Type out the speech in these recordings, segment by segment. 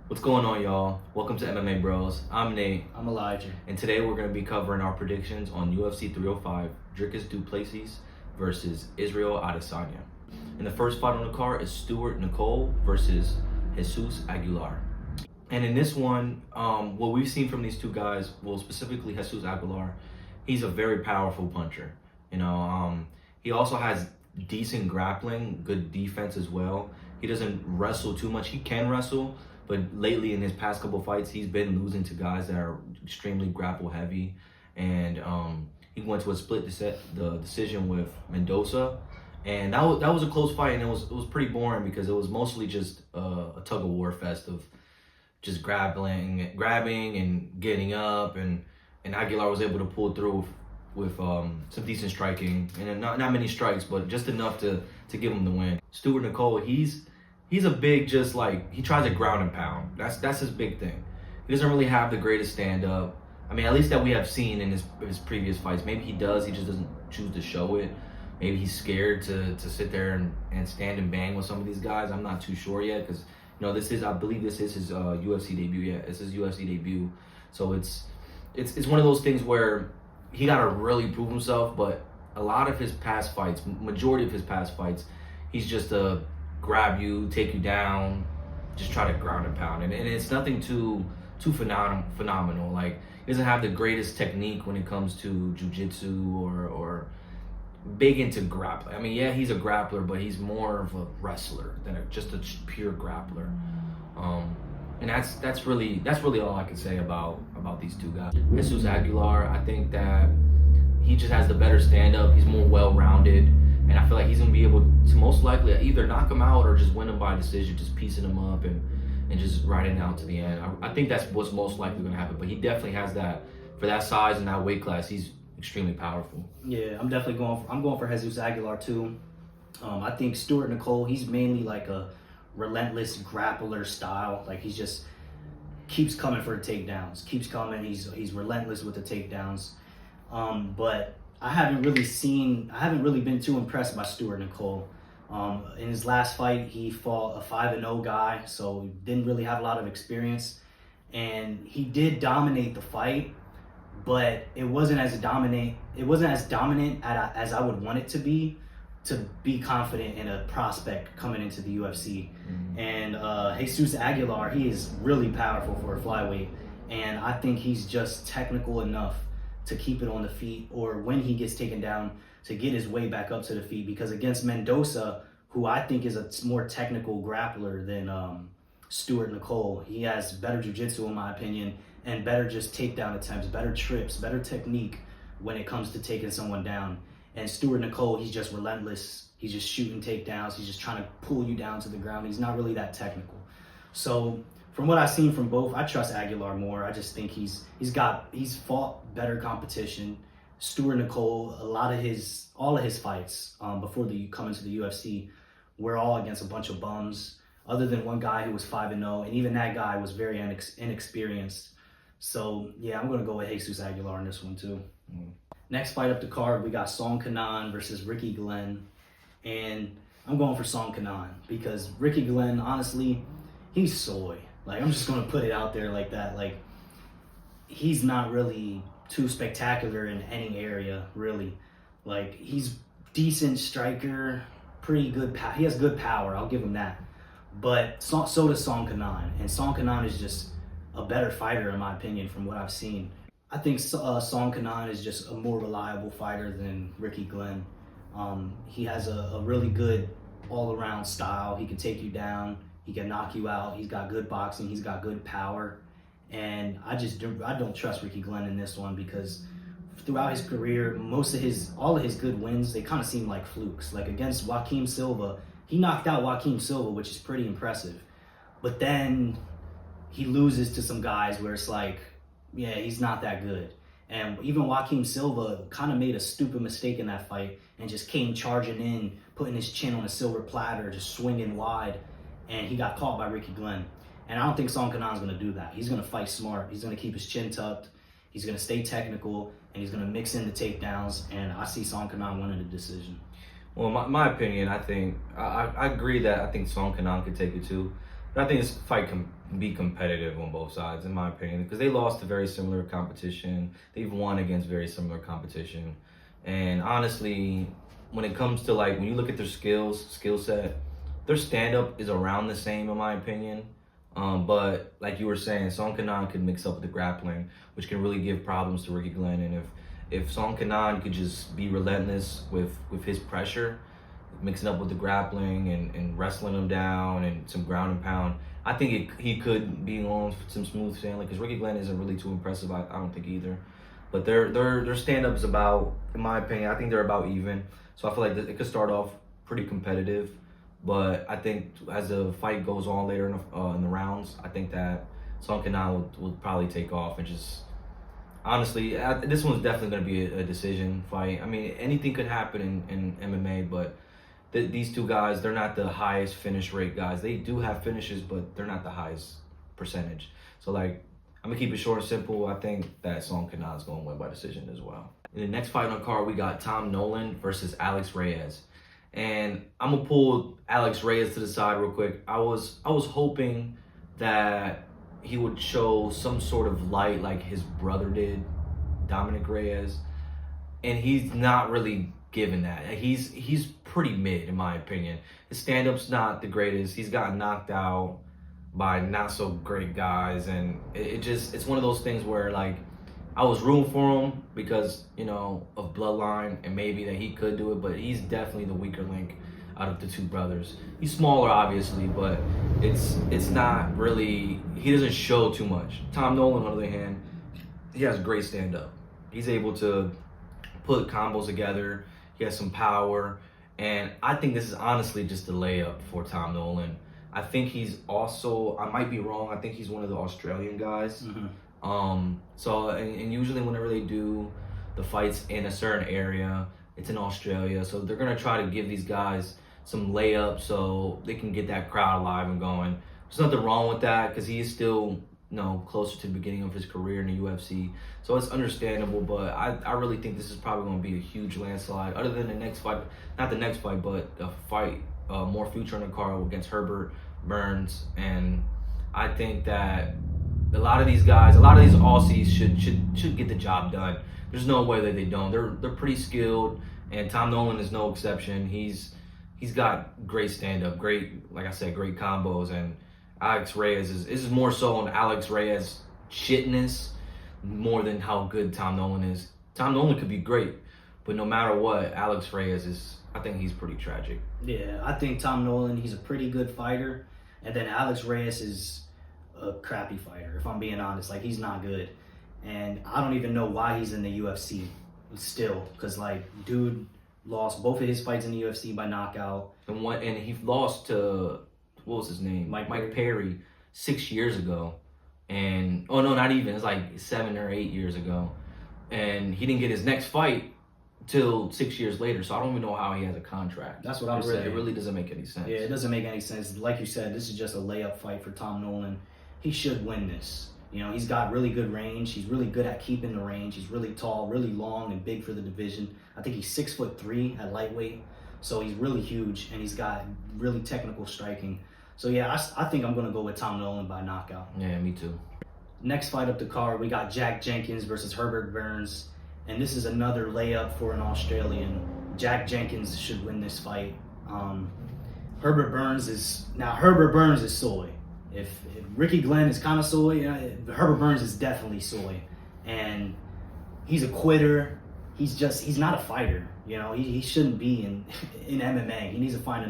What's going on, y'all? Welcome to MMA Bros. I'm Nate, I'm Elijah. and today we're going to be covering our predictions on UFC 305, Dricus du Plessis versus Israel Adesanya. And the first fight on the card is Stuart Nicole versus Jesus Aguilar. And in this one, what we've seen from these two guys, well, specifically Jesus Aguilar, he's a very powerful puncher. He also has decent grappling, good defense as well. He doesn't wrestle too much. He can wrestle, but lately in his past couple fights, he's been losing to guys that are extremely grapple heavy. And he went to a the decision with Mendoza. And that was a close fight, and it was pretty boring because it was mostly just a tug of war fest of just grabbing and getting up, and Aguilar was able to pull through with some decent striking, and not many strikes, but just enough to give him the win. Stuart Nicole, he's a big, just like, he tries to ground and pound. That's his big thing. He doesn't really have the greatest stand up. I mean, at least that we have seen in his previous fights. Maybe he does, he just doesn't choose to show it. Maybe he's scared to sit there and stand and bang with some of these guys. I'm not too sure yet, because I believe this is his UFC debut. Yeah, it's his UFC debut. So it's one of those things where he got to really prove himself. But a lot of his past fights, majority of his past fights, he's just a grab you, take you down, just try to ground and pound. And it's nothing too phenomenal. Like, he doesn't have the greatest technique when it comes to jiu-jitsu or big into grappling. I mean, yeah, he's a grappler, but he's more of a wrestler than just a pure grappler. And that's really all I can say about these two guys. Jesus Aguilar, I think that he just has the better stand-up. He's more well-rounded, and I feel like he's gonna be able to most likely either knock him out or just win him by decision, just piecing him up and just riding out to the end. I think that's what's most likely gonna happen. But he definitely has that, for that size and that weight class. He's extremely powerful. Yeah, I'm definitely going for Jesus Aguilar too. I think Stuart Nicole, he's mainly like a relentless grappler style. Like, he's just keeps coming for the takedowns, keeps coming. He's relentless with the takedowns. But I haven't really been too impressed by Stuart Nicole. In his last fight, he fought a 5-0 guy, so he didn't really have a lot of experience. And he did dominate the fight, but it wasn't as dominant as I would want it to be confident in a prospect coming into the UFC. Mm-hmm. And Jesus Aguilar, he is really powerful for a flyweight, and I think he's just technical enough to keep it on the feet, or when he gets taken down, to get his way back up to the feet. Because against Mendoza, who I think is a more technical grappler than Stuart Nicole, he has better jiu-jitsu in my opinion, and better just takedown attempts, better trips, better technique when it comes to taking someone down. And Stuart Nicole, he's just relentless. He's just shooting takedowns. He's just trying to pull you down to the ground. He's not really that technical. So from what I've seen from both, I trust Aguilar more. I just think he's fought better competition. Stuart Nicole, all of his fights before coming to the UFC were all against a bunch of bums, other than one guy who was 5-0, and even that guy was very inexperienced. So yeah, I'm gonna go with Jesus Aguilar in this one too. Next fight up the card, we got Song Kenan versus Ricky Glenn, and I'm going for Song Kenan because Ricky Glenn, honestly, he's soy. Like, I'm just gonna put it out there like that. Like, he's not really too spectacular in any area, really. Like, he's decent striker, pretty good. He has good power. I'll give him that. But so does Song Kenan, and Song Kenan is just a better fighter in my opinion from what I've seen. I think Song Kenan is just a more reliable fighter than Ricky Glenn. He has a really good all-around style. He can take you down. He can knock you out. He's got good boxing. He's got good power. And I don't trust Ricky Glenn in this one, because throughout his career, all of his good wins, they kind of seem like flukes. Like against Joaquim Silva, he knocked out Joaquim Silva, which is pretty impressive. But then he loses to some guys where it's like, yeah, he's not that good. And even Joaquim Silva kind of made a stupid mistake in that fight and just came charging in, putting his chin on a silver platter, just swinging wide, and he got caught by Ricky Glenn. And I don't think Song Kenan's going to do that. He's going to fight smart. He's going to keep his chin tucked. He's going to stay technical, and he's going to mix in the takedowns. And I see Song Kenan winning the decision. Well, my opinion, I think I agree that I think Song Kenan could take it too. But I think this fight can be competitive on both sides, in my opinion, because they lost to very similar competition. They've won against very similar competition. And honestly, when it comes to like, when you look at their skill set, their stand-up is around the same, in my opinion. But like you were saying, Song Kenan could mix up with the grappling, which can really give problems to Ricky Glenn. And if Song Kenan could just be relentless with his pressure, mixing up with the grappling and wrestling him down and some ground and pound, I think he could be on some smooth sailing, because Ricky Glenn isn't really too impressive. I don't think either. But their stand-up is about, in my opinion, I think they're about even. So I feel like it could start off pretty competitive. But I think as the fight goes on later in the rounds, I think that Song Kenan will probably take off and just, honestly, this one's definitely going to be a decision fight. I mean, anything could happen in MMA, but these two guys, they're not the highest finish rate guys. They do have finishes, but they're not the highest percentage. So, like, I'm going to keep it short and simple. I think that Song Kenan is going to win by decision as well. In the next fight on the card, we got Tom Nolan versus Alex Reyes. And I'm going to pull Alex Reyes to the side real quick. I was hoping that he would show some sort of light like his brother did, Dominic Reyes. And he's not really given that. He's pretty mid, in my opinion. His stand-up's not the greatest. He's gotten knocked out by not so great guys, and it's one of those things where, like, I was rooting for him because, you know, of bloodline and maybe that he could do it, but he's definitely the weaker link out of the two brothers. He's smaller, obviously, but it's not really, he doesn't show too much. Tom Nolan, on the other hand, he has great stand-up. He's able to put combos together. He has some power, and I think this is honestly just a layup for Tom Nolan. I think he's also, I might be wrong, I think he's one of the Australian guys. Mm-hmm. And usually whenever they do the fights in a certain area, it's in Australia. So they're going to try to give these guys some layups so they can get that crowd alive and going. There's nothing wrong with that because he is still, you know, closer to the beginning of his career in the UFC. So it's understandable, but I really think this is probably going to be a huge landslide. Other than the next fight, not the next fight, but a fight, more future in the card against Herbert Burns. And I think that a lot of these guys, a lot of these Aussies should get the job done. There's no way that they don't. They're pretty skilled, and Tom Nolan is no exception. He's got great stand-up, great, like I said, great combos, and Alex Reyes is more so on Alex Reyes' shitness more than how good Tom Nolan is. Tom Nolan could be great, but no matter what, Alex Reyes is, I think he's pretty tragic. Yeah, I think Tom Nolan, he's a pretty good fighter, and then Alex Reyes is a crappy fighter, if I'm being honest. Like, he's not good, and I don't even know why he's in the UFC still, because, like, dude lost both of his fights in the UFC by knockout. And he lost to, what was his name? Mike Perry 6 years ago. And, oh no, not even, it's like 7 or 8 years ago. And he didn't get his next fight till 6 years later, so I don't even know how he has a contract. That's what I'm saying. It really doesn't make any sense. Yeah, it doesn't make any sense. Like you said, this is just a layup fight for Tom Nolan. He should win this. You know, he's got really good range. He's really good at keeping the range. He's really tall, really long, and big for the division. I think he's 6'3" at lightweight, so he's really huge, and he's got really technical striking. So yeah, I think I'm going to go with Tom Nolan by knockout. Yeah, me too. Next fight up the card, we got Jack Jenkins versus Herbert Burns, and this is another layup for an Australian. Jack Jenkins should win this fight. Herbert Burns is soy. If Ricky Glenn is kind of soy, Herbert Burns is definitely soy, and he's a quitter. He's not a fighter. You know, he shouldn't be in MMA. He needs to find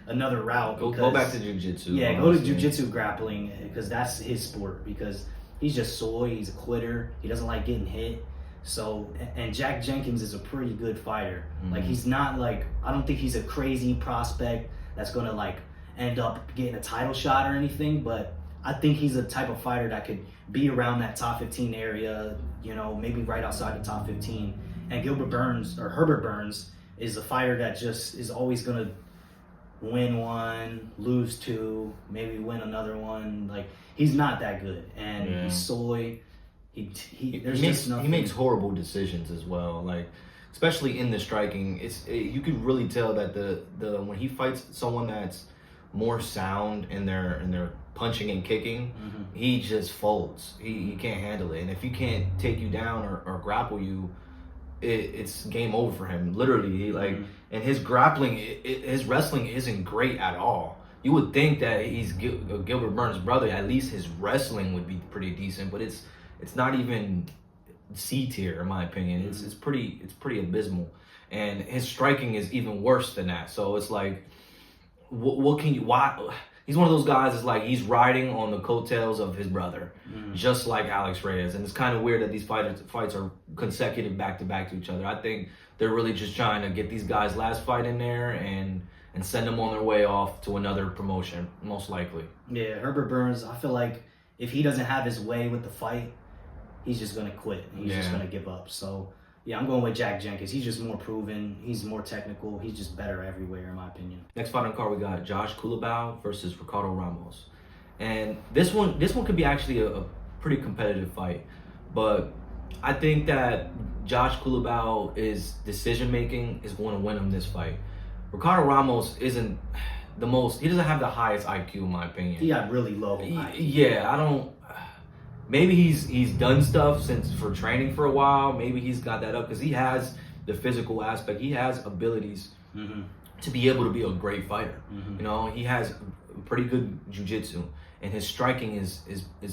another route. Go back to jiu-jitsu. Yeah, go to jiu-jitsu grappling, because that's his sport, because he's just soy. He's a quitter. He doesn't like getting hit. So, and Jack Jenkins is a pretty good fighter. Mm-hmm. Like, he's not like, I don't think he's a crazy prospect that's going to like end up getting a title shot or anything, but I think he's a type of fighter that could be around that top 15 area, you know, maybe right outside the top 15. And Herbert Burns is a fighter that just is always going to win one, lose two, maybe win another one. Like, he's not that good, and he's soy. He makes horrible decisions as well. Like, especially in the striking, you can really tell that the when he fights someone that's more sound in their punching and kicking, he just folds. He can't handle it. And if he can't take you down or grapple you, it's game over for him. Literally, and his grappling, his wrestling isn't great at all. You would think that he's Gilbert Burns' brother. At least his wrestling would be pretty decent, but it's not even C tier in my opinion. It's pretty abysmal, and his striking is even worse than that. So it's like, what can you? Why? He's one of those guys. It's like he's riding on the coattails of his brother, just like Alex Reyes. And it's kind of weird that these fights are consecutive back to back to each other. I think they're really just trying to get these guys' last fight in there and send them on their way off to another promotion, most likely. Yeah, Herbert Burns, I feel like if he doesn't have his way with the fight, he's just going to quit. He's just going to give up. So, yeah, I'm going with Jack Jenkins. He's just more proven. He's more technical. He's just better everywhere, in my opinion. Next fight on the card, we got Josh Culibao versus Ricardo Ramos. And this one could be actually a pretty competitive fight. But I think that Josh Culibao' decision-making is going to win him this fight. Ricardo Ramos isn't the most, he doesn't have the highest IQ in my opinion. He got really low IQ. Yeah, I don't, maybe he's done stuff for training for a while. Maybe he's got that up because he has the physical aspect. He has abilities to be able to be a great fighter. You know, he has pretty good jiu-jitsu and his striking is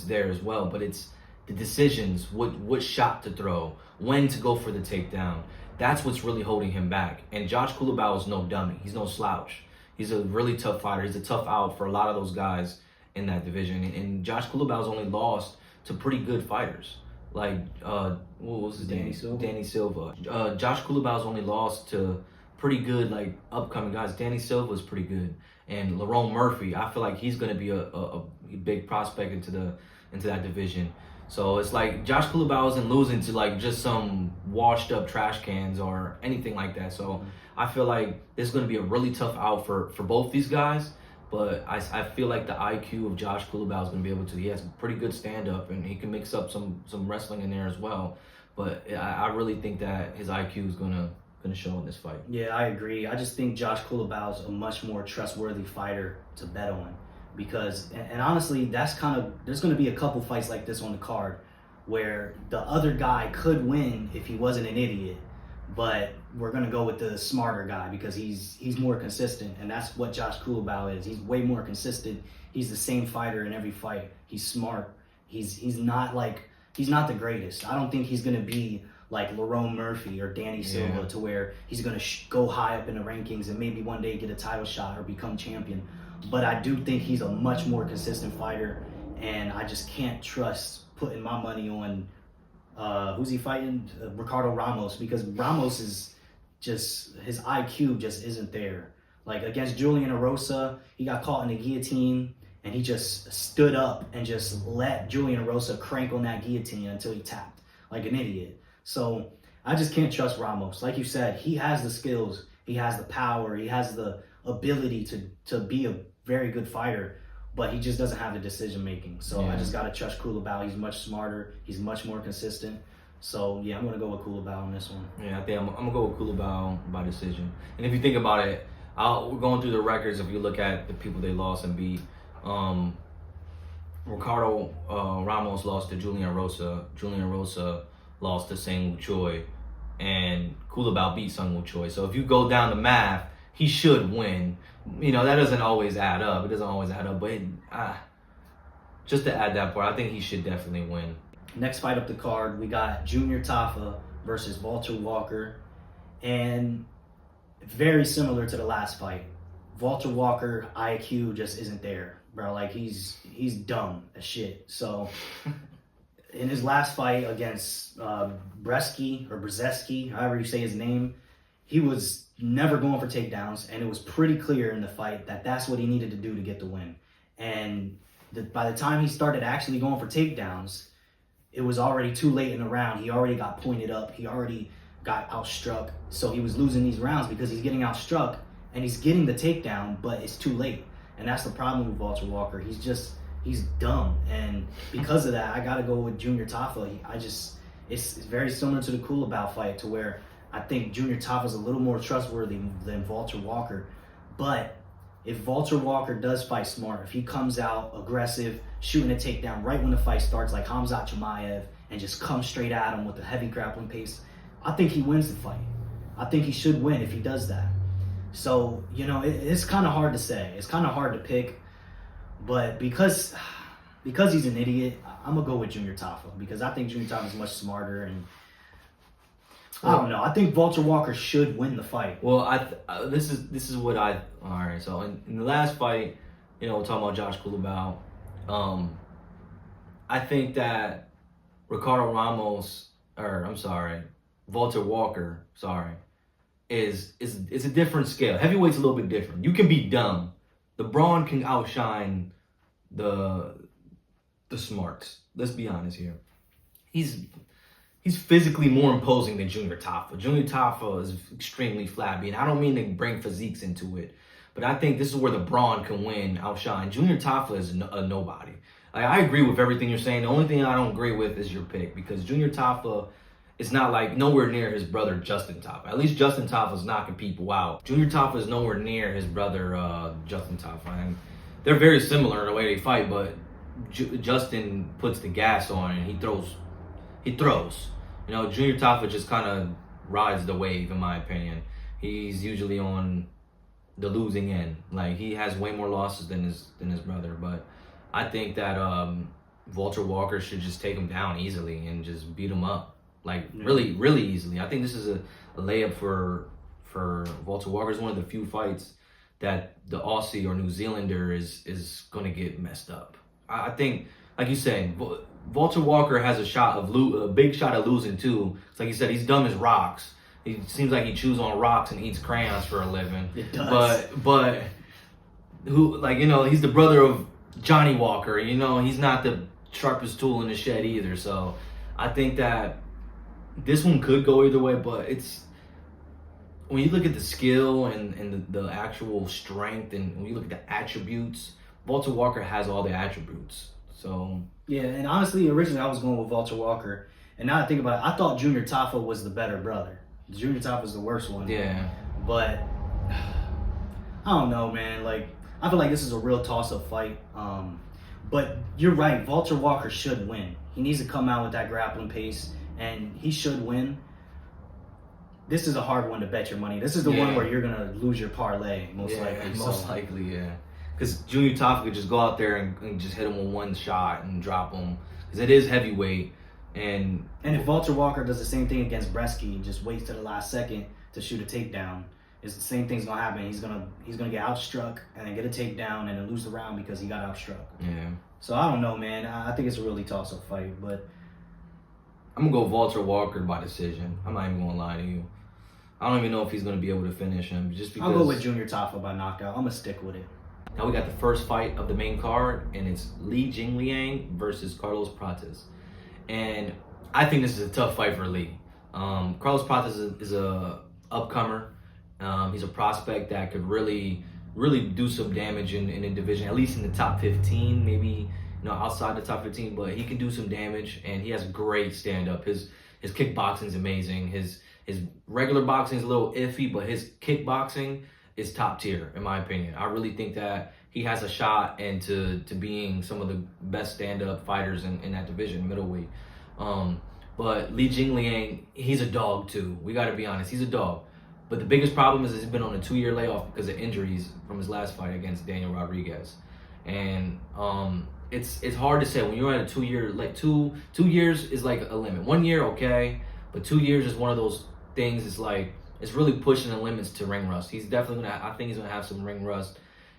there as well, but it's the decisions, what shot to throw, when to go for the takedown. That's what's really holding him back. And Josh Culibao is no dummy. He's no slouch. He's a really tough fighter. He's a tough out for a lot of those guys in that division. And Josh Culibao's only lost to pretty good fighters. Like, what was his name? Danny Silva. Josh Culibao's only lost to pretty good, like, upcoming guys. Danny Silva's pretty good. And Lerone Murphy, I feel like he's going to be a big prospect into that division. So it's like Josh Culibao isn't losing to like just some washed up trash cans or anything like that. So I feel like this is going to be a really tough out for both these guys. But I feel like the IQ of Josh Culibao is going to be able to. He has pretty good stand up and he can mix up some wrestling in there as well. But I really think that his IQ is going to show in this fight. Yeah, I agree. I just think Josh Culibao is a much more trustworthy fighter to bet on. Because, and honestly, there's going to be a couple fights like this on the card where the other guy could win if he wasn't an idiot, but we're going to go with the smarter guy because he's more consistent, and that's what Josh Culibao is. He's way more consistent. He's the same fighter in every fight. He's smart. He's not the greatest. I don't think he's going to be like Lerone Murphy or Danny Silva to where he's going to go high up in the rankings and maybe one day get a title shot or become champion. But I do think he's a much more consistent fighter, and I just can't trust putting my money on who's he fighting? Ricardo Ramos, because Ramos is just, his IQ just isn't there. Like against Julian Erosa, he got caught in the guillotine, and he just stood up and just let Julian Erosa crank on that guillotine until he tapped like an idiot. So I just can't trust Ramos. Like you said, he has the skills, he has the power, he has the ability to be a very good fighter, but he just doesn't have the decision making. So I just got to trust Culibao. He's much smarter. He's much more consistent. So yeah, I'm going to go with Culibao on this one. Yeah, I think I'm going to go with Culibao by decision. And if you think about it, we're going through the records. If you look at the people they lost and beat, Ricardo Ramos lost to Julian Rosa. Julian Rosa lost to Sang Woo Choi. And Culibao beat Sang Woo Choi. So if you go down the math, he should win. You know, that doesn't always add up. It doesn't always add up. But just to add that part, I think he should definitely win. Next fight up the card, we got Junior Tafa versus Walter Walker. And very similar to the last fight. Walter Walker IQ just isn't there, bro. Like, he's dumb as shit. So in his last fight against Brzeski, however you say his name, he was never going for takedowns, and it was pretty clear in the fight that that's what he needed to do to get the win. And by the time he started actually going for takedowns, it was already too late in the round. He already got pointed up. He already got outstruck. So he was losing these rounds because he's getting outstruck, and he's getting the takedown, but it's too late. And that's the problem with Walter Walker. He's dumb. And because of that, I got to go with Junior Tafa. It's very similar to the Culibao fight, to where I think Junior Tafa is a little more trustworthy than Walter Walker. But if Walter Walker does fight smart, if he comes out aggressive, shooting a takedown right when the fight starts, like Khamzat Chimaev, and just comes straight at him with a heavy grappling pace, I think he wins the fight. I think he should win if he does that. So, it's kind of hard to say. It's kind of hard to pick. But because he's an idiot, I'm going to go with Junior Tafa. Because I think Junior Tafa is much smarter. And I don't know. I think Walter Walker should win the fight. Well, this is what all right, so in the last fight, we're talking about Josh Kulabau. I think that Walter Walker, is a different scale. Heavyweight's a little bit different. You can be dumb. The brawn can outshine the smarts. Let's be honest here. He's physically more imposing than Junior Tafa. Junior Tafa is extremely flabby, and I don't mean to bring physiques into it, but I think this is where the brawn can outshine. Junior Tafa is a nobody. I agree with everything you're saying. The only thing I don't agree with is your pick, because Junior Tafa is not like nowhere near his brother Justin Tafa. At least Justin Tafa is knocking people out. Junior Tafa is nowhere near his brother Justin Tafa. And they're very similar in the way they fight, but Justin puts the gas on and he throws. Junior Tafa just kind of rides the wave, in my opinion. He's usually on the losing end. Like, he has way more losses than his brother, but I think that Walter Walker should just take him down easily and just beat him up. Like, really, really easily. I think this is a layup for Walter Walker. It's one of the few fights that the Aussie or New Zealander is going to get messed up. I think, like you said, Walter Walker has a big shot at losing too. It's like you said, he's dumb as rocks. He seems like he chews on rocks and eats crayons for a living. It does. But he's the brother of Johnny Walker. He's not the sharpest tool in the shed either. So I think that this one could go either way, but when you look at the skill and the actual strength, and when you look at the attributes, Walter Walker has all the attributes. So yeah, and honestly, originally I was going with Walter Walker, and now I think about it, I thought Junior Tafa was the better brother. Junior Tafa was the worst one. Yeah. But I don't know, man. Like, I feel like this is a real toss-up fight. But you're right, Walter Walker should win. He needs to come out with that grappling pace, and he should win. This is a hard one to bet your money. This is the one where you're gonna lose your parlay, most likely. Most likely, yeah. Because Junior Tafa could just go out there and just hit him with one shot and drop him. Because it is heavyweight. And if Walter Walker does the same thing against Bresky and just waits to the last second to shoot a takedown, it's the same thing's gonna happen. He's gonna get outstruck and then get a takedown and then lose the round because he got outstruck. Yeah. So I don't know, man. I think it's a really toss-up fight, but I'm gonna go Walter Walker by decision. I'm not even gonna lie to you. I don't even know if he's gonna be able to finish him, just because. I'll go with Junior Tafa by knockout. I'm gonna stick with it. Now we got the first fight of the main card, and it's Li Jingliang versus Carlos Prates. And I think this is a tough fight for Li. Carlos Prates is a upcomer. He's a prospect that could really do some damage in the division, at least in the top 15, maybe outside the top 15. But he can do some damage, and he has great stand-up. His kickboxing is amazing. His regular boxing is a little iffy, but his kickboxing is top tier, in my opinion. I really think that he has a shot into being some of the best stand-up fighters in that division, middleweight. But Li Jingliang, he's a dog too. We got to be honest, he's a dog. But the biggest problem is he's been on a 2-year layoff because of injuries from his last fight against Daniel Rodriguez. And it's hard to say when you're at a 2-year, like two years is like a limit. 1 year, okay, but 2 years is one of those things. It's like it's really pushing the limits to ring rust. He's definitely I think he's gonna have some ring rust.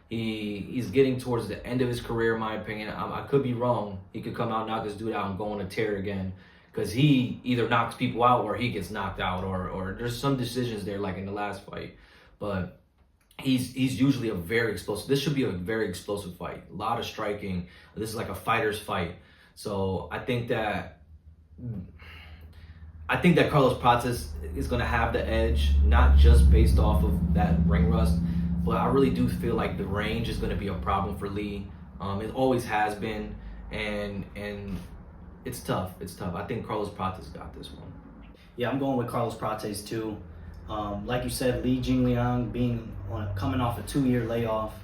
He's getting towards the end of his career, in my opinion. I could be wrong. He could come out, knock this dude out, and go on a tear again. Because he either knocks people out or he gets knocked out, or there's some decisions there, like in the last fight. But he's usually a very explosive. This should be a very explosive fight. A lot of striking. This is like a fighter's fight. So I think that Carlos Prates is going to have the edge, not just based off of that ring rust, but I really do feel like the range is going to be a problem for Li. It always has been, and it's tough. It's tough. I think Carlos Prates got this one. Yeah, I'm going with Carlos Prates too. Like you said, Li Jingliang coming off a 2-year layoff,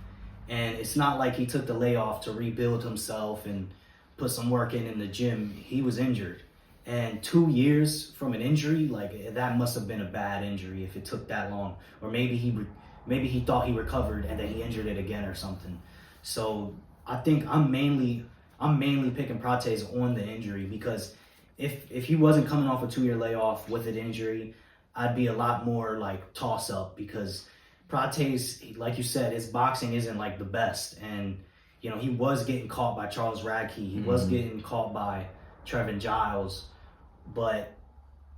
And it's not like he took the layoff to rebuild himself and put some work in the gym. He was injured. And 2 years from an injury, like that must have been a bad injury if it took that long. Or maybe he thought he recovered and then he injured it again or something. So I think I'm mainly picking Prates on the injury, because if he wasn't coming off a 2-year layoff with an injury, I'd be a lot more like toss up, because Prates, like you said, his boxing isn't like the best. And, you know, he was getting caught by Charles Radke. He was getting caught by Trevin Giles. But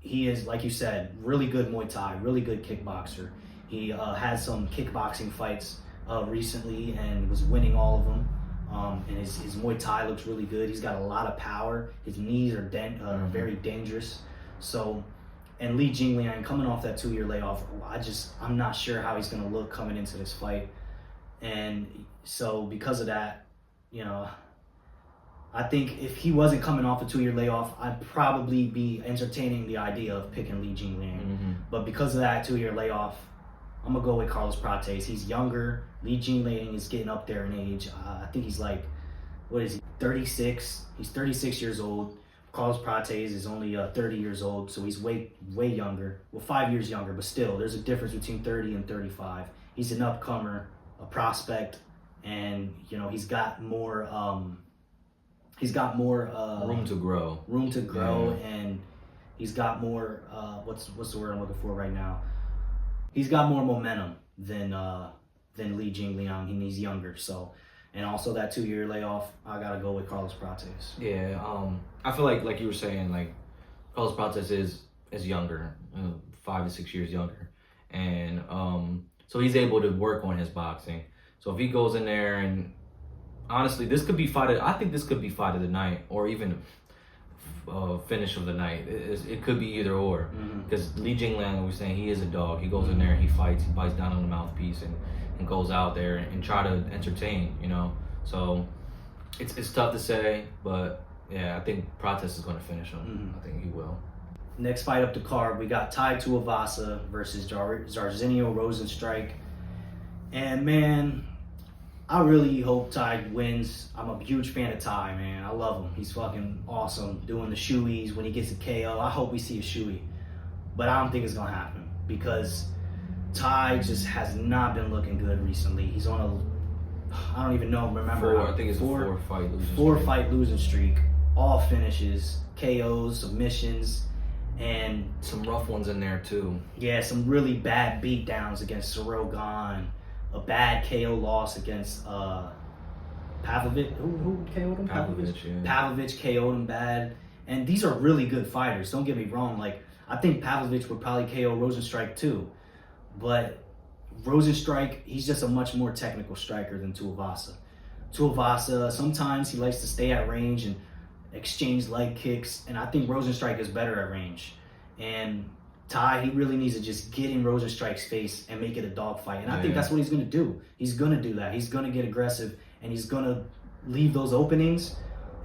he is, like you said, really good Muay Thai, really good kickboxer. He had some kickboxing fights recently and was winning all of them. And his Muay Thai looks really good. He's got a lot of power. His knees are very dangerous. So, and Li Jingliang coming off that 2-year layoff, I'm not sure how he's going to look coming into this fight. And so because of that, you know, I think if he wasn't coming off a 2-year layoff, I'd probably be entertaining the idea of picking Li Jingliang. But because of that 2-year layoff, I'm going to go with Carlos Prates. He's younger. Li Jingliang is getting up there in age. I think he's like, 36? He's 36 years old. Carlos Prates is only 30 years old, so he's way younger. Well, 5 years younger, but still, there's a difference between 30 and 35. He's an upcomer, a prospect, and, you know, he's got more room to grow. Yeah. And he's got more what's the word I'm looking for right now? He's got more momentum than Li Jingliang, and he's younger. So, and also that 2-year layoff, I gotta go with Carlos Prates. Yeah, I feel like you were saying, like Carlos Prates is younger, 5 to 6 years younger, and so he's able to work on his boxing. So if he goes in there, and honestly, I think this could be fight of the night, or even finish of the night. It could be either or, because Li Jingliang, we're saying, he is a dog. He goes in there, he bites down on the mouthpiece, and goes out there and try to entertain, you know. So it's tough to say, but yeah, I think Prates is going to finish him. I think he will. Next fight up the card, we got Tai Tuivasa versus Jairzinho Rozenstruik. And man, I really hope Tai wins. I'm a huge fan of Tai, man. I love him. He's fucking awesome doing the shoeies when he gets a KO. I hope we see a shoey. But I don't think it's going to happen, because Tai just has not been looking good recently. He's on I don't even remember. I think it's a 4-fight losing streak. All finishes, KOs, submissions, and some rough ones in there too. Yeah, some really bad beatdowns against Ciryl Gane. A bad KO loss against Pavlovich. Who KO'd him? Pavlovich, yeah. Pavlovich KO'd him bad. And these are really good fighters. Don't get me wrong. Like, I think Pavlovich would probably KO Rozenstruik too. But Rozenstruik, he's just a much more technical striker than Tuivasa. Tuivasa, sometimes he likes to stay at range and exchange leg kicks. And I think Rozenstruik is better at range. And Tai, he really needs to just get in Rozenstruik's face and make it a dogfight. And I think that's what he's going to do. He's going to do that. He's going to get aggressive, and he's going to leave those openings,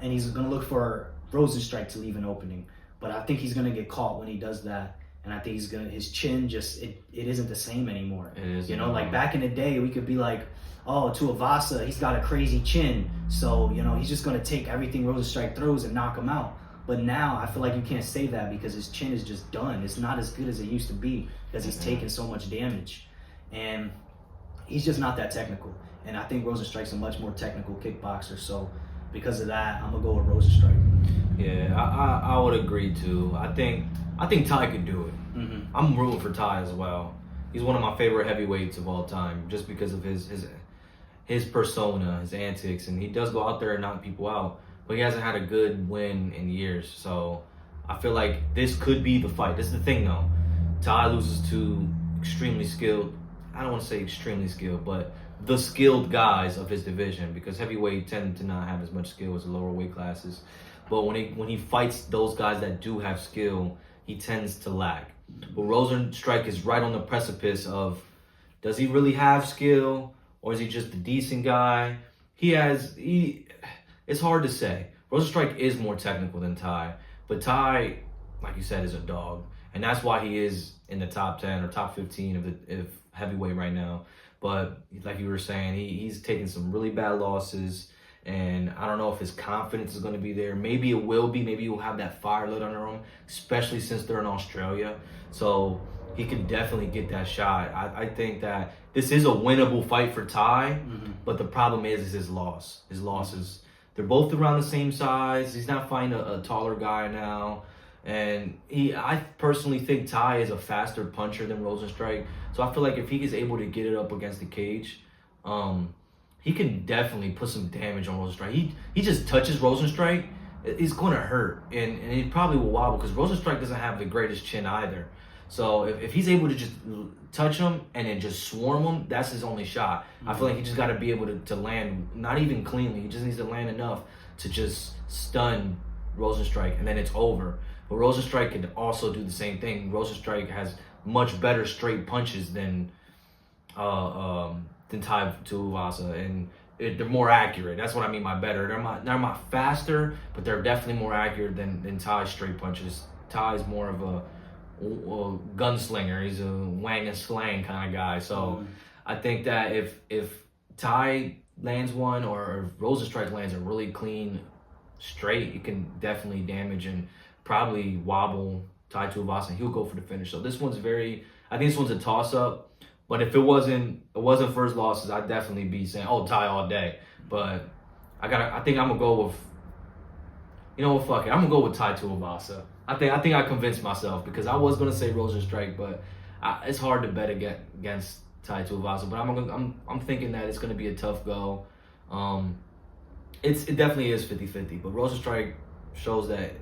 and he's going to look for Rozenstruik to leave an opening. But I think he's going to get caught when he does that. And I think his chin just, it isn't the same anymore. It is. You know, like back in the day, we could be like, oh, Tuivasa, he's got a crazy chin. So, you know, he's just going to take everything Rozenstruik throws and knock him out. But now I feel like you can't say that, because his chin is just done. It's not as good as it used to be, because he's taken so much damage. And he's just not that technical. And I think Rozenstruik's a much more technical kickboxer. So because of that, I'm going to go with Rozenstruik. Yeah, I would agree too. I think Tai could do it. I'm rooting for Tai as well. He's one of my favorite heavyweights of all time, just because of his persona, his antics, and he does go out there and knock people out. But he hasn't had a good win in years, so I feel like this could be the fight. This is the thing, though. Tai loses to extremely skilled, I don't want to say extremely skilled, but the skilled guys of his division, because heavyweight tend to not have as much skill as the lower weight classes. But when he fights those guys that do have skill, he tends to lag. But Rozenstruik is right on the precipice of, does he really have skill, or is he just a decent guy? It's hard to say. Rozenstruik is more technical than Tai, but Tai, like you said, is a dog, and that's why he is in the top 10 or top 15 of heavyweight right now. but like you were saying, he's taken some really bad losses. And I don't know if his confidence is going to be there. Maybe it will be. Maybe he'll have that fire lit under him, especially since they're in Australia. So he can definitely get that shot. I think that this is a winnable fight for Ty, but the problem is his loss. His losses. They're both around the same size. He's not fighting a taller guy now. And I personally think Ty is a faster puncher than Rozenstruik. So I feel like if he is able to get it up against the cage, he can definitely put some damage on Rozenstruik. He just touches Rozenstruik, it's going to hurt. And he probably will wobble because Rozenstruik doesn't have the greatest chin either. So if he's able to just touch him and then just swarm him, that's his only shot. I feel like he just got to be able to land, not even cleanly. He just needs to land enough to just stun Rozenstruik, and then it's over. But Rozenstruik can also do the same thing. Rozenstruik has much better straight punches than Tai Tuivasa, and they're more accurate. That's what I mean by better. They're not faster, but they're definitely more accurate than Ty's straight punches. Ty's more of a gunslinger. He's a wang and slang kind of guy. So I think that if Ty lands one or if Rozenstruik lands a really clean straight, it can definitely damage and probably wobble Tai Tuivasa, and he'll go for the finish. So this one's I think this one's a toss-up. But if it wasn't for his losses, I'd definitely be saying, Ty all day. But I think I'm gonna go with, fuck it. I'm gonna go with Tai Tuivasa. I think I convinced myself because I was gonna say Rozenstruik, but it's hard to bet against Tai Tuivasa. But I'm thinking that it's gonna be a tough go. It definitely is 50-50. But Rozenstruik shows that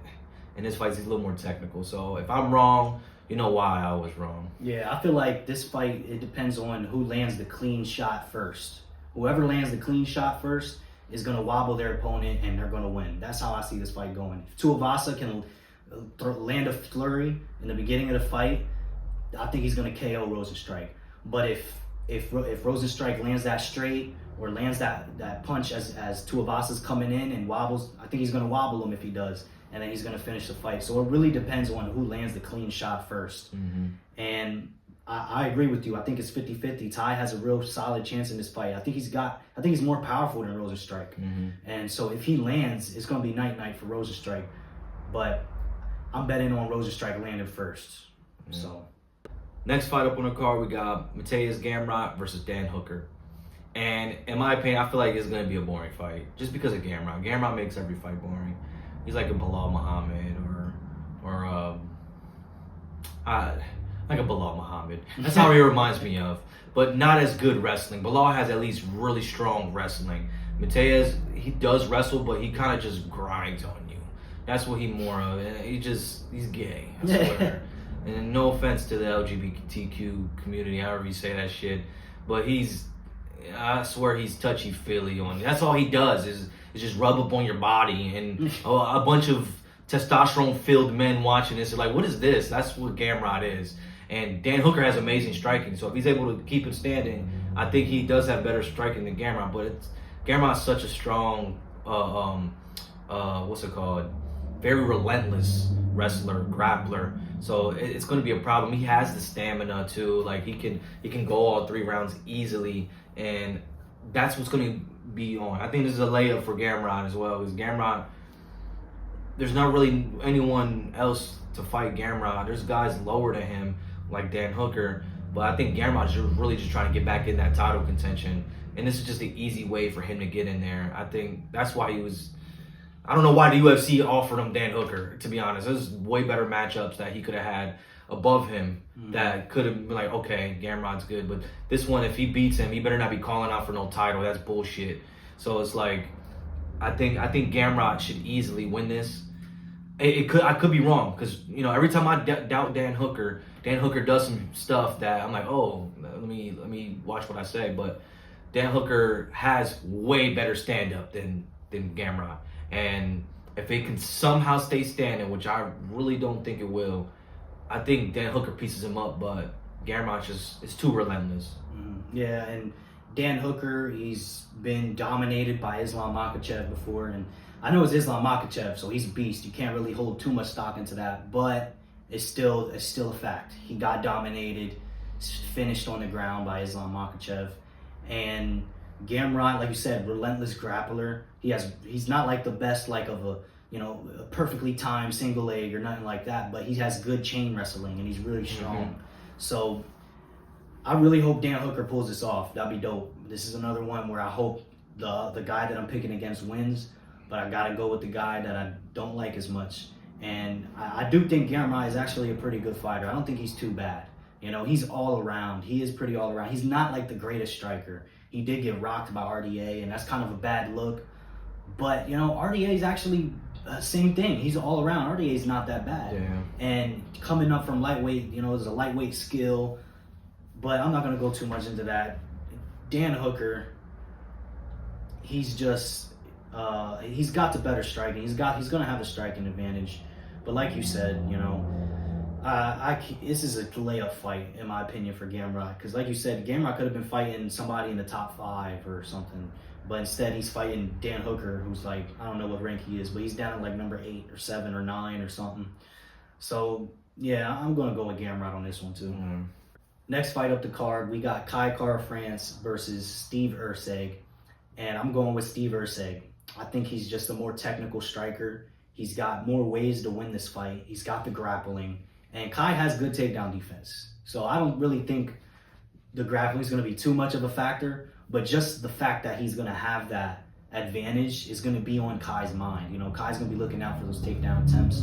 in this fight he's a little more technical. So if I'm wrong, you know why I was wrong. Yeah, I feel like this fight, it depends on who lands the clean shot first. Whoever lands the clean shot first is going to wobble their opponent, and they're going to win. That's how I see this fight going. If Tuivasa can land a flurry in the beginning of the fight, I think he's going to KO Rozenstruik. But if Rozenstruik lands that straight or lands that punch as Tuivasa's coming in and wobbles, I think he's going to wobble him if he does. And then he's going to finish the fight. So it really depends on who lands the clean shot first. And I agree with you. I think it's 50-50. Ty has a real solid chance in this fight. I think he's more powerful than Rozenstruik. And so if he lands, it's going to be night-night for Rozenstruik. But I'm betting on Rozenstruik landing first. So next fight up on the card, we got Mateusz Gamrot versus Dan Hooker. And in my opinion, I feel like it's going to be a boring fight just because of Gamrot. Gamrot makes every fight boring. He's like a Bilal Muhammad or like a Bilal Muhammad. That's how he reminds me of. But not as good wrestling. Bilal has at least really strong wrestling. Mateusz, he does wrestle, but he kind of just grinds on you. That's what he more of. He's gay, I swear. And no offense to the LGBTQ community, however you say that shit. But I swear he's touchy-feely on you. That's all he does is just rub up on your body, and a bunch of testosterone-filled men watching this are like, what is this? That's what Gamrot is. And Dan Hooker has amazing striking, so if he's able to keep it standing, I think he does have better striking than Gamrot. But Gamrot's such a strong, very relentless wrestler, grappler. So it's going to be a problem. He has the stamina too. Like he can go all 3 rounds easily, and that's what's going to be on. I think this is a layup for Gamrot as well, because Gamrot, there's not really anyone else to fight Gamrot. There's guys lower than him like Dan Hooker, but I think Gamrot's really just trying to get back in that title contention, and this is just an easy way for him to get in there. I think that's why I don't know why the UFC offered him Dan Hooker, to be honest. There's way better matchups that he could have had above him that could have been like, okay, Gamrot's good, but this one, if he beats him, he better not be calling out for no title. That's bullshit. So it's like, I think Gamrot should easily win this. I could be wrong, because every time I doubt Dan Hooker does some stuff that I'm like, oh, let me watch what I say. But Dan Hooker has way better stand up than Gamrot, and if it can somehow stay standing, which I really don't think it will, I think Dan Hooker pieces him up, but Gamrot is too relentless. Yeah, and Dan Hooker, he's been dominated by Islam Makhachev before, and I know it's Islam Makhachev, so he's a beast. You can't really hold too much stock into that, but it's still a fact. He got dominated, finished on the ground by Islam Makhachev, And Gamrot, like you said, relentless grappler. He's not like the best like of a a perfectly timed single leg or nothing like that, but he has good chain wrestling and he's really strong. So I really hope Dan Hooker pulls this off. That'd be dope. This is another one where I hope the guy that I'm picking against wins, but I gotta go with the guy that I don't like as much. And I do think Gamrot is actually a pretty good fighter. I don't think he's too bad. He's all around. He is pretty all around. He's not like the greatest striker. He did get rocked by RDA, and that's kind of a bad look. But, RDA is actually same thing. He's all around. RDA is not that bad. Yeah. And coming up from lightweight, there's a lightweight skill. But I'm not going to go too much into that. Dan Hooker, he's just, he's got the better striking. He's going to have a striking advantage. But like you said, this is a layup fight, in my opinion, for Gamrot. Because like you said, Gamrot could have been fighting somebody in the top 5 or something. But instead, he's fighting Dan Hooker, who's like, I don't know what rank he is, but he's down at like number 8 or 7 or 9 or something. So, yeah, I'm going to go with Gamrot on this one, too. Next fight up the card, we got Kai Kara-France versus Steve Erceg. And I'm going with Steve Erceg. I think he's just a more technical striker. He's got more ways to win this fight. He's got the grappling. And Kai has good takedown defense. So I don't really think the grappling is going to be too much of a factor. But just the fact that he's going to have that advantage is going to be on Kai's mind. Kai's going to be looking out for those takedown attempts.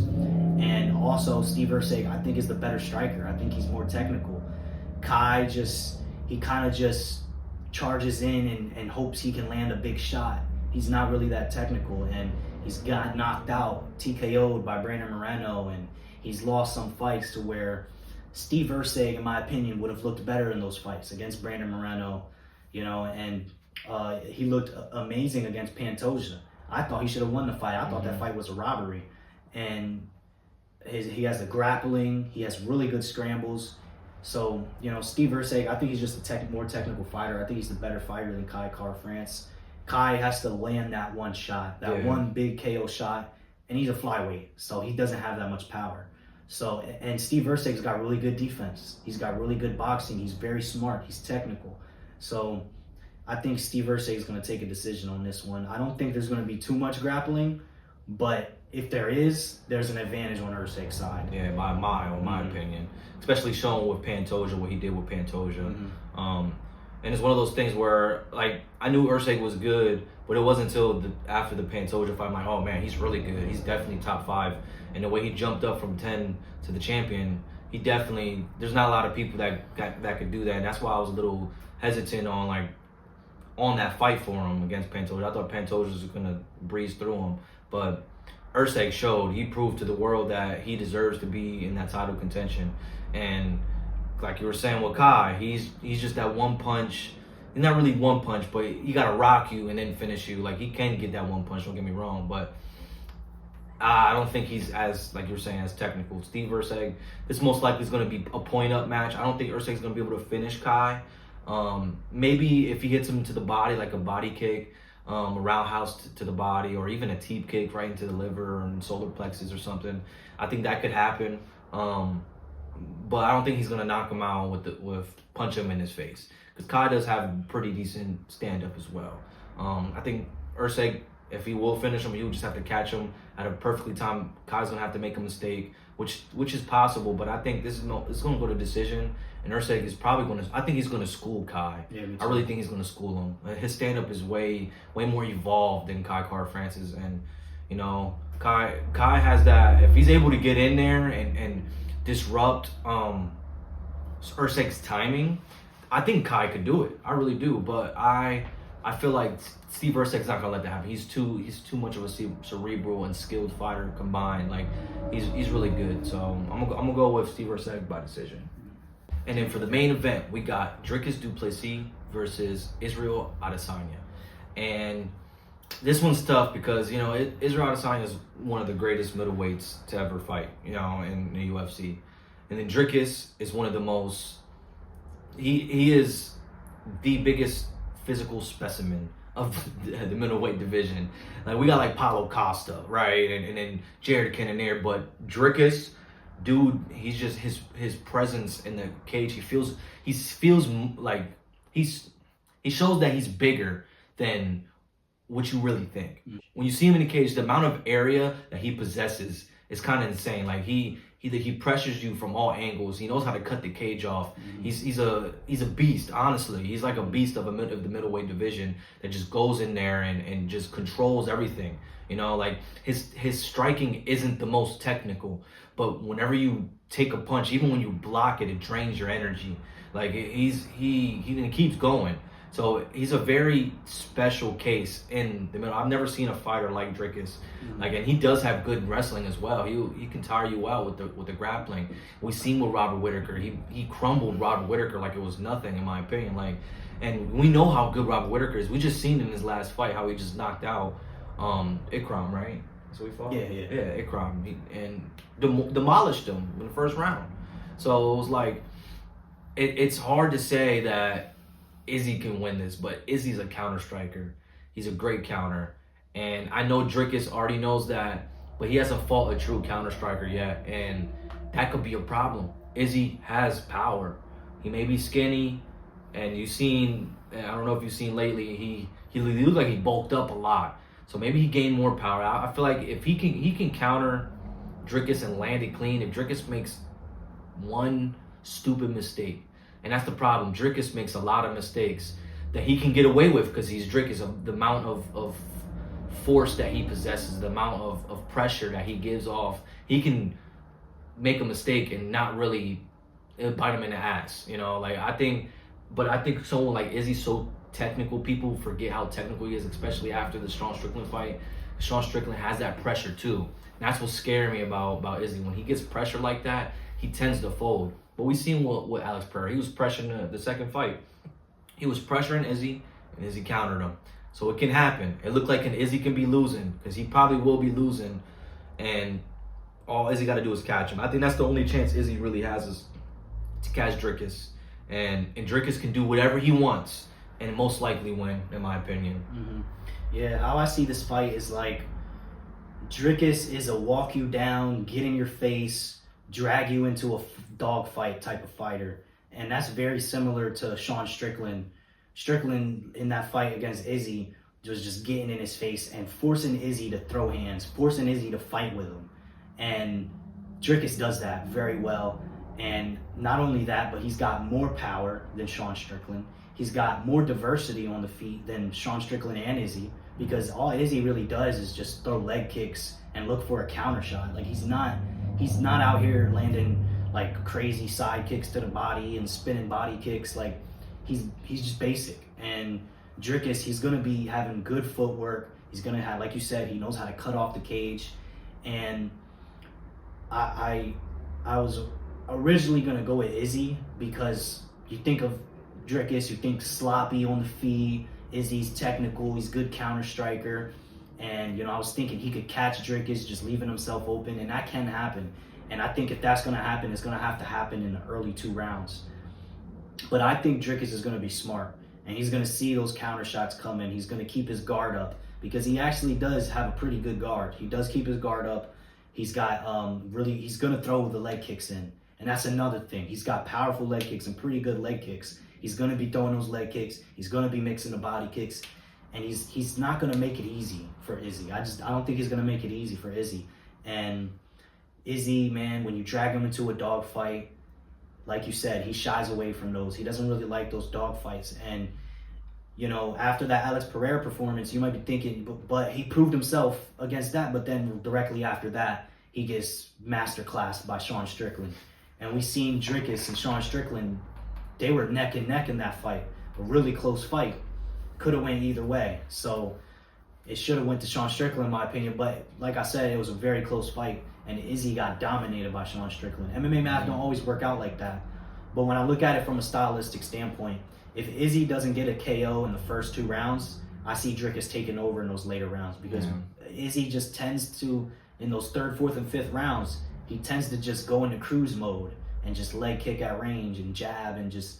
And also, Steve Erceg, I think, is the better striker. I think he's more technical. Kai he kind of just charges in and hopes he can land a big shot. He's not really that technical. And he's got knocked out, TKO'd by Brandon Moreno, and he's lost some fights to where Steve Erceg, in my opinion, would have looked better in those fights against Brandon Moreno, and he looked amazing against Pantoja. I thought he should have won the fight. I thought that fight was a robbery. And he has the grappling. He has really good scrambles. So, Steve Erceg, I think he's just a more technical fighter. I think he's the better fighter than Kai Kara-France. Kai has to land that one shot, one big KO shot, and he's a flyweight, so he doesn't have that much power. So, and Steve Erceg's got really good defense. He's got really good boxing. He's very smart. He's technical. So, I think Steve Erceg is going to take a decision on this one. I don't think there's going to be too much grappling, but if there is, there's an advantage on Erceg's side. Yeah, by a mile, in my opinion. Especially showing with Pantoja, what he did with Pantoja. And it's one of those things where, like, I knew Erceg was good, but it wasn't until after the Pantoja fight, I'm like, oh man, he's really good. He's definitely top 5. And the way he jumped up from 10 to the champion, there's not a lot of people that could do that. And that's why I was a little hesitant on that fight for him against Pantoja. I thought Pantoja was going to breeze through him. But Erceg he proved to the world that he deserves to be in that title contention. And like you were saying with Kai, he's just that one punch. He's not really one punch, but he got to rock you and then finish you. Like, he can get that one punch, don't get me wrong. But I don't think he's as, like you were saying, as technical. Steve Erceg, this most likely is going to be a point-up match. I don't think Erceg's going to be able to finish Kai. Maybe if he hits him to the body, like a body kick, a roundhouse to the body, or even a teep kick right into the liver and solar plexus or something, I think that could happen. But I don't think he's going to knock him out with punch him in his face. Because Kai does have pretty decent stand-up as well. I think Erceg, if he will finish him, he will just have to catch him at a perfectly timed. Kai's going to have to make a mistake, which is possible. But I think it's going to go to decision. And Erceg is probably going to. I think he's going to school Kai. Yeah, I really think he's going to school him. His stand-up is way more evolved than Kai Kara-France's. And, Kai has that. If he's able to get in there and disrupt Erceg's timing, I think Kai could do it. I really do. But I feel like Steve Erceg's not gonna let that happen. He's too much of a cerebral and skilled fighter combined. Like, he's really good. So I'm gonna go with Steve Erceg by decision. And then for the main event, we got Dricus du Plessis versus Israel Adesanya. And this one's tough because, Israel Adesanya is one of the greatest middleweights to ever fight, in the UFC. And then Dricus is one of the most, he is the biggest physical specimen of the middleweight division. Like, we got like Paulo Costa, right? And then Jared Cannonier, but Dricus, dude, he's just his presence in the cage. He feels like he's he shows that he's bigger than what you really think. When you see him in the cage, the amount of area that he possesses is kind of insane. Like he pressures you from all angles. He knows how to cut the cage off. He's a beast. Honestly, he's like a beast of the middleweight division that just goes in there and just controls everything. You know, like his striking isn't the most technical, but whenever you take a punch, even when you block it, it drains your energy. Like he keeps going. So he's a very special case in the middle. I've never seen a fighter like Dricus. Like, and he does have good wrestling as well. He can tire you out with the grappling. We've seen with Robert Whittaker. He crumbled Robert Whittaker like it was nothing, in my opinion. Like, and we know how good Robert Whittaker is. We just seen in his last fight how he just knocked out Ikram, right? So we fought. Yeah, Ikram, and demolished him in the first round. So it was like, it's hard to say that Izzy can win this, but Izzy's a counter striker. He's a great counter. And I know Dricus already knows that, but he hasn't fought a true counter striker yet. And that could be a problem. Izzy has power. He may be skinny, and I don't know if you've seen lately, he looked like he bulked up a lot. So maybe he gained more power. I feel like if he can counter Dricus and land it clean, if Dricus makes one stupid mistake, and that's the problem. Dricus makes a lot of mistakes that he can get away with because he's Dricus. The amount of force that he possesses, the amount of pressure that he gives off, he can make a mistake and not really bite him in the ass. You know, like I think someone like Izzy's so technical. People forget how technical he is, especially after the Sean Strickland fight. Sean Strickland has that pressure too. And that's what's scaring me about Izzy. When he gets pressure like that, he tends to fold. But we seen what Alex Pereira, he was pressuring the second fight. He was pressuring Izzy, and Izzy countered him. So it can happen. It looked like Izzy can be losing, because he probably will be losing, and all Izzy got to do is catch him. I think that's the only chance Izzy really has is to catch Dricus. And Dricus can do whatever he wants, and most likely win, in my opinion. Yeah, how I see this fight is like, Dricus is a walk you down, get in your face, drag you into a dogfight type of fighter. And that's very similar to Sean Strickland. Strickland in that fight against Izzy was just getting in his face and forcing Izzy to throw hands, forcing Izzy to fight with him. And Dricus does that very well. And not only that, but he's got more power than Sean Strickland. He's got more diversity on the feet than Sean Strickland and Izzy, because all Izzy really does is just throw leg kicks and look for a counter shot. Like he's not out here landing like crazy side kicks to the body and spinning body kicks. Like he's just basic. And Dricus, he's gonna be having good footwork. He's gonna have, like you said, he knows how to cut off the cage. And I was originally gonna go with Izzy, because you think of Dricus, you think sloppy on the feet. Izzy's technical, he's good counter striker. And, you know, I was thinking he could catch Dricus just leaving himself open, and that can happen. And I think if that's going to happen, it's going to have to happen in the early 2 rounds. But I think Dricus is going to be smart, and he's going to see those counter shots coming. He's going to keep his guard up, because he actually does have a pretty good guard. He does keep his guard up. He's got he's going to throw the leg kicks in. And that's another thing. He's got powerful leg kicks and pretty good leg kicks. He's going to be throwing those leg kicks. He's going to be mixing the body kicks. And he's not going to make it easy for Izzy. I don't think he's going to make it easy for Izzy. And Izzy, man, when you drag him into a dog fight, like you said, he shies away from those. He doesn't really like those dog fights. And, you know, after that Alex Pereira performance, you might be thinking, but he proved himself against that. But then directly after that, he gets masterclassed by Sean Strickland. And we seen Dricus and Sean Strickland, they were neck and neck in that fight. A really close fight. Could have went either way. So it should have went to Sean Strickland, in my opinion. But like I said, it was a very close fight, and Izzy got dominated by Sean Strickland. MMA math don't always work out like that. But when I look at it from a stylistic standpoint, if Izzy doesn't get a KO in the first 2 rounds, I see Dricus taking over in those later rounds, because Izzy just tends to, in those 3rd, 4th, and 5th rounds, he tends to just go into cruise mode and just leg kick at range and jab and just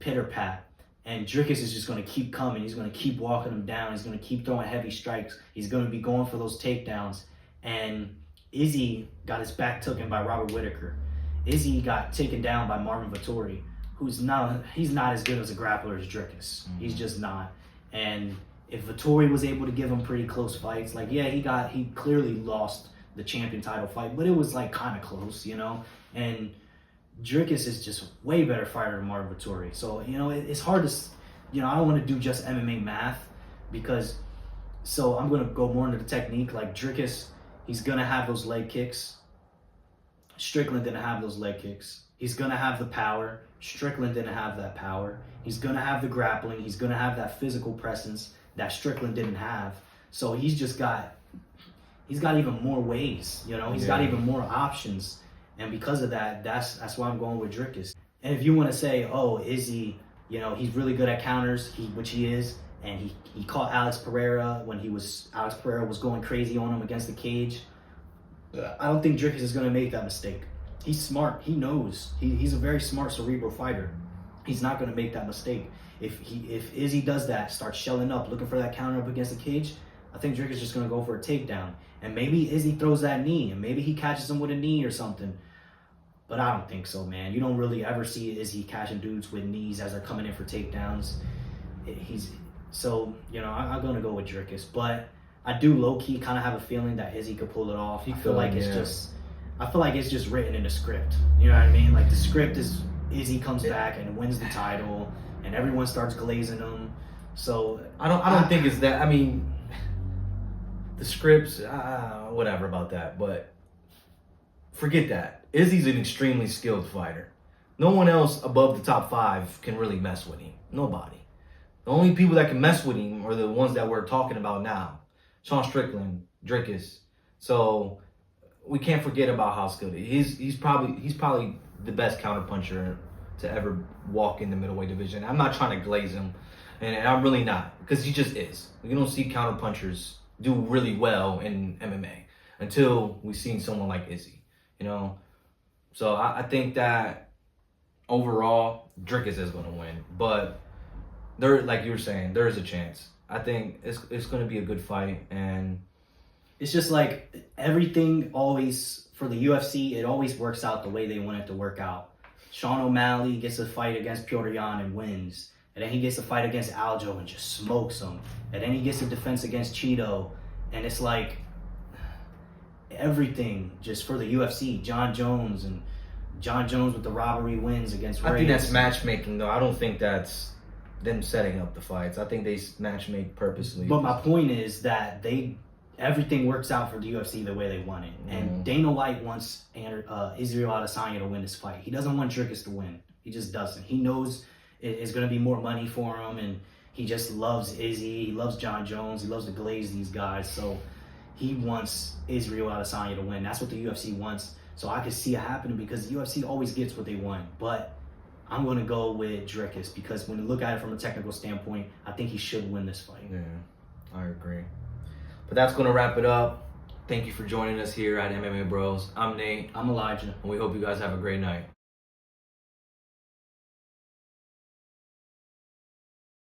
pitter pat. And Dricus is just going to keep coming. He's going to keep walking him down. He's going to keep throwing heavy strikes. He's going to be going for those takedowns. And Izzy got his back taken by Robert Whittaker. Izzy got taken down by Marvin Vettori. he's not as good as a grappler as Dricus. Mm-hmm. He's just not. And if Vettori was able to give him pretty close fights, like he clearly lost the champion title fight, but it was like kind of close, you know. And Dricus is just way better fighter than Marvin Vettori. So it's hard to, I don't want to do just MMA math because. So I'm gonna go more into the technique. Like Dricus, he's gonna have those leg kicks. Strickland didn't have those leg kicks. He's gonna have the power. Strickland didn't have that power. He's gonna have the grappling. He's gonna have that physical presence that Strickland didn't have. So he's got even more ways. He's got even more options. And because of that, that's why I'm going with Dricus. And if you want to say, oh, is he? He's really good at counters. Which he is. And he caught Alex Pereira when Alex Pereira was going crazy on him against the cage. I don't think Dricus is going to make that mistake. He's smart. He knows. He's a very smart cerebral fighter. He's not going to make that mistake. If Izzy does that, starts shelling up, looking for that counter up against the cage, I think Dricus is just going to go for a takedown. And maybe Izzy throws that knee, and maybe he catches him with a knee or something. But I don't think so, man. You don't really ever see Izzy catching dudes with knees as they're coming in for takedowns. So, I'm going to go with Dricus. But I do low-key kind of have a feeling that Izzy could pull it off. I feel like it's just written in the script. You know what I mean? Like, the script is Izzy comes back and wins the title, and everyone starts glazing him. So, I don't think it's that. I mean, the scripts, whatever about that. But forget that. Izzy's an extremely skilled fighter. No one else above the top 5 can really mess with him. Nobody. The only people that can mess with him are the ones that we're talking about now. Sean Strickland, Dricus. So we can't forget about how skilled he is. He's probably the best counterpuncher to ever walk in the middleweight division. I'm not trying to glaze him, and I'm really not, because he just is. You don't see counterpunchers do really well in MMA until we've seen someone like Izzy. So I think that overall Dricus is going to win, but. Like you were saying, there is a chance. I think it's going to be a good fight, and it's just like everything always for the UFC. It always works out the way they want it to work out. Sean O'Malley gets a fight against Piotr Jan and wins, and then he gets a fight against Aljo and just smokes him, and then he gets a defense against Cheeto, and it's like everything just for the UFC. John Jones with the robbery wins against Reyes. I think that's matchmaking, though. I don't think that's them setting up the fights. I think they matchmake purposely. But my point is that everything works out for the UFC the way they want it. And Dana White wants Israel Adesanya to win this fight. He doesn't want Dricus to win. He just doesn't. He knows it's going to be more money for him, and he just loves Izzy. He loves John Jones. He loves to glaze these guys. So he wants Israel Adesanya to win. That's what the UFC wants. So I could see it happening because the UFC always gets what they want. But I'm going to go with Dricus because when you look at it from a technical standpoint, I think he should win this fight. Yeah, I agree. But that's going to wrap it up. Thank you for joining us here at MMA Bros. I'm Nate. I'm Elijah. And we hope you guys have a great night.